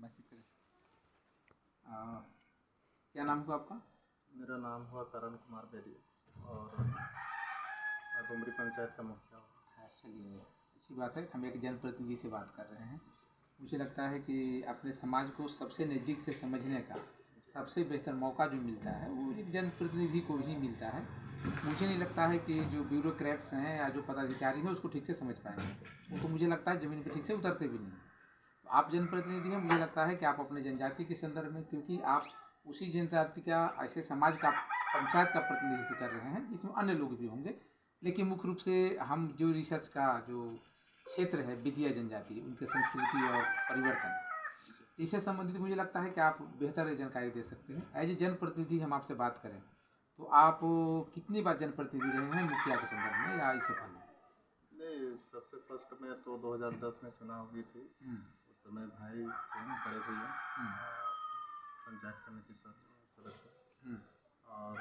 बातचीत करें। क्या नाम हुआ आपका? मेरा नाम हुआ करण कुमार बेदी और मैं डुमरी पंचायत का मुखिया हूँ। चलिए, अच्छी बात है। हम एक जनप्रतिनिधि से बात कर रहे हैं। मुझे लगता है कि अपने समाज को सबसे नज़दीक से समझने का सबसे बेहतर मौका जो मिलता है वो एक जनप्रतिनिधि को ही मिलता है। मुझे नहीं लगता है कि जो ब्यूरोक्रेट्स हैं या जो पदाधिकारी हैं उसको ठीक से समझ पाएंगे। वो तो मुझे लगता है ज़मीन पर ठीक से उतरते भी नहीं। तो आप जनप्रतिनिधि हैं, मुझे लगता है कि आप अपने जनजाति के संदर्भ में, क्योंकि आप उसी जनजाति का, ऐसे समाज का, पंचायत का प्रतिनिधित्व कर रहे हैं जिसमें अन्य लोग भी होंगे, लेकिन मुख्य रूप से हम जो रिसर्च का जो क्षेत्र है विद्या जनजाति, उनके संस्कृति और परिवर्तन, इससे संबंधित मुझे लगता है कि आप बेहतर जानकारी दे सकते हैं। एज ए जनप्रतिनिधि हम आपसे बात करें तो आप कितनी बार जनप्रतिनिधि रहे हैं मुखिया के संदर्भ में या इससे पहले? नहीं, सबसे फर्स्ट में तो 2010 में चुनाव हुई थी। उस समय भाई थे बड़े भैया पंचायत समिति सदस्य और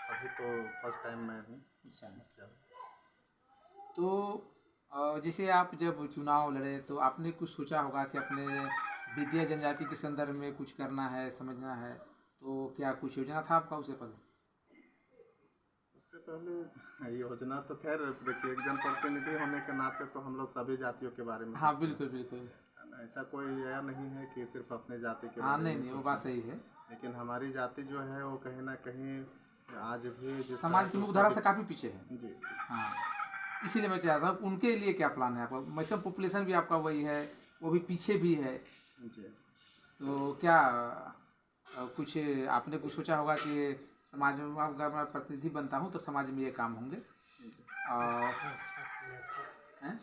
अभी तो फर्स्ट टाइम मैं हूँ मुखिया। तो जैसे आप जब चुनाव लड़े तो आपने कुछ सोचा होगा कि अपने विद्या जनजाति के संदर्भ में कुछ करना है, समझना है, तो क्या कुछ योजना था आपका उससे पहले? उससे पहले योजना तो खैर देखिए, एक जनप्रतिनिधि होने के नाते तो हम लोग सभी जातियों के बारे में हाँ, सोचते बिल्कुल बिल्कुल। हैं। ऐसा कोई यह नहीं है कि सिर्फ अपने जाति के हाँ, बारे नहीं में नहीं, वो सोचना बात है। सही है। लेकिन हमारी जाति जो है वो कहीं ना कहीं आज भी जिस तरह समाज की से मुख्यधारा से काफ़ी पीछे है। जी हाँ, इसीलिए मैं चाहता हूँ उनके लिए क्या प्लान है आपका? मैक्सिमम पॉपुलेशन भी आपका वही है, वो भी पीछे भी है, जी तो क्या कुछ आपने कुछ सोचा होगा कि समाज में अगर मैं प्रतिनिधि बनता हूँ तो समाज में ये काम होंगे? और हैं?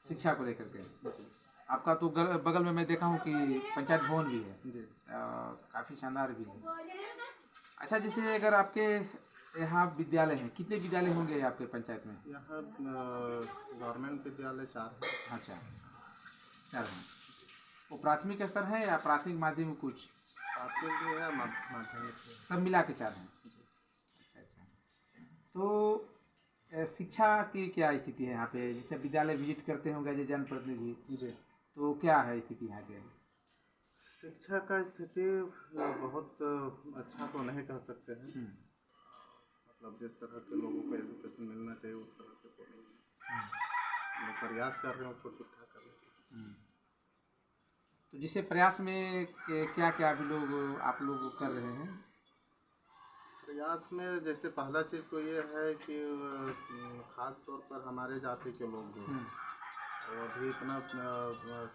शिक्षा को लेकर के आपका तो बगल में मैं देखा हूँ कि पंचायत भवन भी है, जी काफ़ी शानदार भी है। अच्छा, जैसे अगर आपके यहाँ विद्यालय हैं, कितने विद्यालय होंगे आपके पंचायत में? यहाँ गवर्नमेंट विद्यालय 4 है। अच्छा, 4 हैं। वो प्राथमिक स्तर है या प्राथमिक माध्यमिक कुछ? प्राथमिक भी है, माध्यमिक भी है। सब मिला के 4 हैं। अच्छा अच्छा। तो शिक्षा की क्या स्थिति है यहाँ पे? जैसे विद्यालय विजिट करते होंगे जो जनप्रतिनिधि, जी, तो क्या है स्थिति यहाँ के? शिक्षा का स्थिति बहुत अच्छा तो नहीं कह सकते हैं। मतलब जिस तरह के लोगों को एजुकेशन मिलना चाहिए उस तरह से तो नहीं। हम लोग प्रयास कर रहे हैं उसको ठीक ठाक करने का। तो जिससे प्रयास में क्या क्या अभी लोग आप लोग कर रहे हैं? प्रयास में जैसे पहला चीज़ तो ये है कि ख़ास तौर पर हमारे जाति के लोग जो हैं वो अभी इतना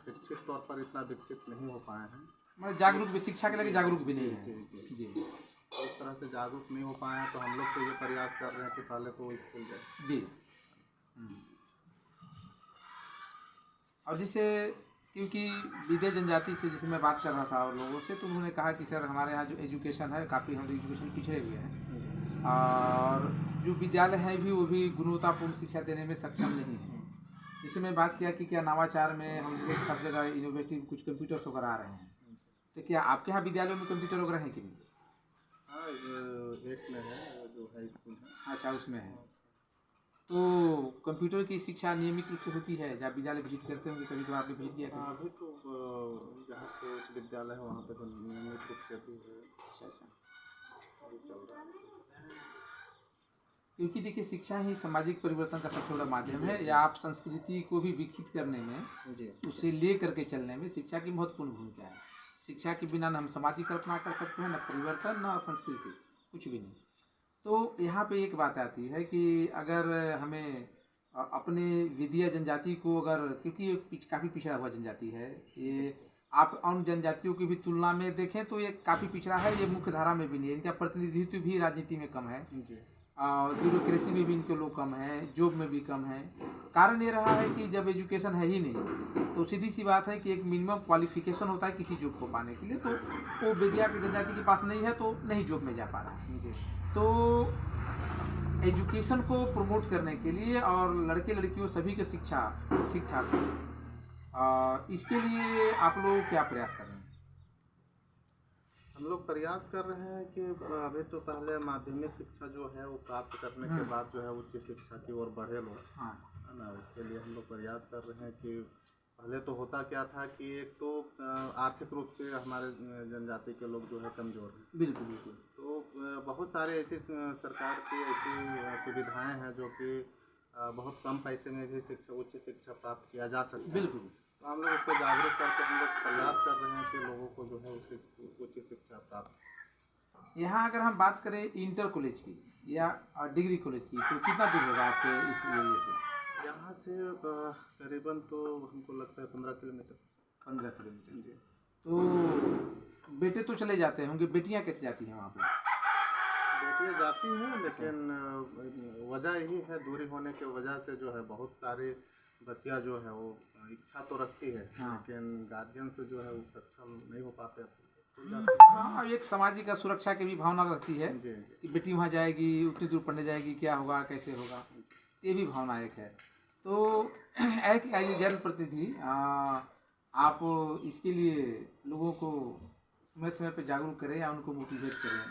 शिक्षित तौर पर इतना विकसित नहीं हो पाए हैं। मतलब जागरूक भी, शिक्षा के लगे जागरूक भी नहीं है। जी जी जी तो इस तरह से जागरूक नहीं हो पाए हैं, तो हम लोग तो ये प्रयास कर रहे हैं कि पहले तो वो स्कूल जाए। जी। और जैसे, क्योंकि विद्या जनजाति से जैसे मैं बात कर रहा था और लोगों से, तो उन्होंने कहा कि सर हमारे यहाँ जो एजुकेशन है काफ़ी, हम एजुकेशन पिछड़े हुए हैं और जो विद्यालय है भी वो भी गुणवत्तापूर्ण शिक्षा देने में सक्षम नहीं है। जैसे मैं बात किया कि क्या नवाचार में हम लोग सब जगह इनोवेटिव कुछ कंप्यूटर्स वगैरह आ रहे हैं, तो क्या आपके यहाँ विद्यालयों में कंप्यूटर वगैरह हैं कि नहीं? हाँ, एक में है जो हाई स्कूल है। अच्छा, उसमें है। तो कंप्यूटर की शिक्षा नियमित रूप से होती है? जब विद्यालय विजिट करते होंगे कभी तो आपने विजिट किया कभी? अभी तो जहाँ पे उच्च विद्यालय है वहाँ पे तो नियमित रूप से भी है। अच्छा अच्छा। अभी चल रहा है। क्योंकि देखिए, शिक्षा ही सामाजिक परिवर्तन का सबसे बड़ा माध्यम है, या आप संस्कृति को भी विकसित करने में, जी उसे ले करके चलने में शिक्षा की महत्वपूर्ण भूमिका है। शिक्षा के बिना न हम सामाजिक कल्पना कर सकते हैं, न परिवर्तन, न संस्कृति, कुछ भी नहीं। तो यहाँ पे एक बात आती है कि अगर हमें अपने विद्या जनजाति को, अगर, क्योंकि ये काफ़ी पिछड़ा हुआ जनजाति है, ये आप अन्य जनजातियों की भी तुलना में देखें तो ये काफ़ी पिछड़ा है, ये मुख्य धारा में भी नहीं है, इनका प्रतिनिधित्व भी राजनीति में कम है, जी ब्यूरोक्रेसी में भी इनके लोग कम हैं, जॉब में भी कम है। कारण ये रहा है कि जब एजुकेशन है ही नहीं तो सीधी सी बात है कि एक मिनिमम क्वालिफिकेशन होता है किसी जॉब को पाने के लिए, तो वो विद्या की जनजाति के पास नहीं है तो नहीं जॉब में जा पा रहा है। जी तो एजुकेशन को प्रमोट करने के लिए और लड़के लड़कियों सभी की शिक्षा ठीक ठाक हो, इसके लिए आप लोग क्या प्रयास कर रहे हैं? हम लोग प्रयास कर रहे हैं कि अभी तो पहले माध्यमिक शिक्षा जो है वो प्राप्त करने के बाद जो है उच्च शिक्षा की ओर बढ़े लोग, हाँ है ना। उसके लिए हम लोग प्रयास कर रहे हैं कि पहले तो होता क्या था कि एक तो आर्थिक रूप से हमारे जनजाति के लोग जो है कमज़ोर हैं। बिल्कुल बिल्कुल। तो बहुत सारे ऐसी सरकार की ऐसी सुविधाएं हैं जो कि बहुत कम पैसे में भी शिक्षा उच्च शिक्षा प्राप्त किया जा सकता है। बिल्कुल। तो हम लोग उसको जागरूक करके हम लोग प्रयास कर रहे हैं कि लोगों को जो है उच्च शिक्षा प्राप्त। यहाँ अगर हम बात करें इंटर कॉलेज की या डिग्री कॉलेज की, तो कितना दूर होगा आपके इस एरिया से? यहाँ से करीबन तो हमको लगता है 15 किलोमीटर। 15 किलोमीटर जी। तो बेटे तो चले जाते होंगे, बेटियाँ कैसे जाती हैं वहाँ पे? बेटियाँ जाती हैं, लेकिन वजह यही है, दूरी होने की वजह से जो है बहुत सारे बच्चियाँ जो है वो इच्छा तो रखती है, हाँ। लेकिन गार्जियन से जो है वो सक्षम नहीं हो पाते। तो हाँ, एक सामाजिक सुरक्षा की भी भावना रहती है जी जी। कि बेटी वहाँ जाएगी, उतनी दूर पढ़ने जाएगी, क्या होगा कैसे होगा, ये भी भावना एक है। तो एक एज जनप्रतिनिधि आप इसके लिए लोगों को समय समय पर जागरूक करें या उनको मोटिवेट करें।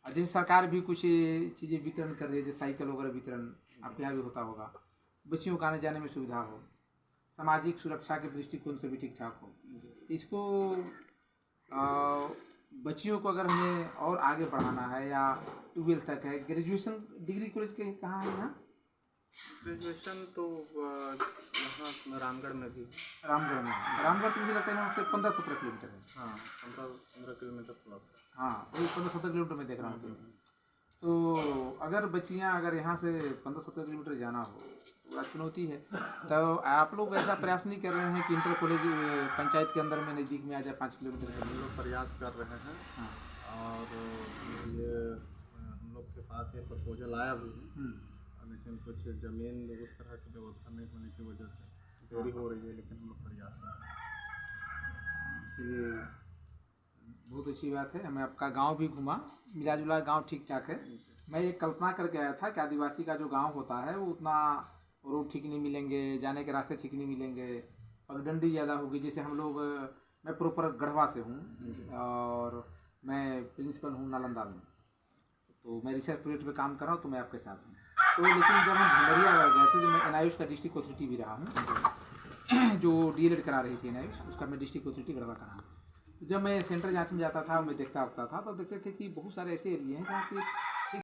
और जैसे सरकार भी कुछ चीज़ें वितरण कर रही है, जैसे साइकिल वगैरह वितरण आपके यहाँ भी होता होगा, बच्चियों को आने जाने में सुविधा हो, सामाजिक सुरक्षा के दृष्टिकोण से भी ठीक ठाक हो। इसको बच्चियों को अगर हमें और आगे बढ़ाना है या 12th तक है, ग्रेजुएशन डिग्री कॉलेज के कहाँ है यहाँ? ग्रेजुएशन तो यहाँ रामगढ़ में भी। रामगढ़ में। रामगढ़ तो मुझे लगता है यहाँ से 15-17 किलोमीटर है। हाँ, 15 किलोमीटर प्लस है। हाँ, वही 15-17 किलोमीटर में देख रहा हूँ। तो अगर बच्चियाँ अगर यहाँ से 15-17 किलोमीटर जाना हो तो बड़ा चुनौती है। तो आप लोग ऐसा प्रयास नहीं कर रहे हैं कि इंटर कॉलेज पंचायत के अंदर में नज़दीक में आ जाए 5 किलोमीटर के? हम लोग प्रयास कर रहे हैं। हाँ। और ये हम लोग के पास ये प्रपोजल आया भी है, लेकिन कुछ ज़मीन उस तरह की व्यवस्था नहीं होने की वजह से देरी हो रही है, लेकिन हम लोग प्रयास कर रहे हैं। चलिए, बहुत अच्छी बात है। हमें आपका गांव भी घुमा, मिला जुला गांव ठीक ठाक है। मैं ये कल्पना करके आया था कि आदिवासी का जो गांव होता है वो उतना रोड ठीक नहीं मिलेंगे, जाने के रास्ते ठीक नहीं मिलेंगे, पगडंडी ज़्यादा होगी। जैसे हम लोग, मैं प्रॉपर गढ़वा से हूँ और मैं प्रिंसिपल हूँ नालंदा में, तो मैं रिसर्च प्रोजेक्ट पे काम कर रहा हूँ, तो मैं आपके साथ हूँ। तो लेकिन जब हम भंडरिया गए थे, तो मैं एनआयुष का डिस्ट्रिक्ट अथॉरिटी भी रहा हूँ, जो डीएलएड करा रही थी एनआयुष, उसका मैं डिस्ट्रिक्ट अथॉरिटी गढ़वा का रहा। जब मैं सेंट्रल जांच में जाता था, मैं देखता होता था, तो देखते थे कि बहुत सारे ऐसे एरिए हैं जहाँ की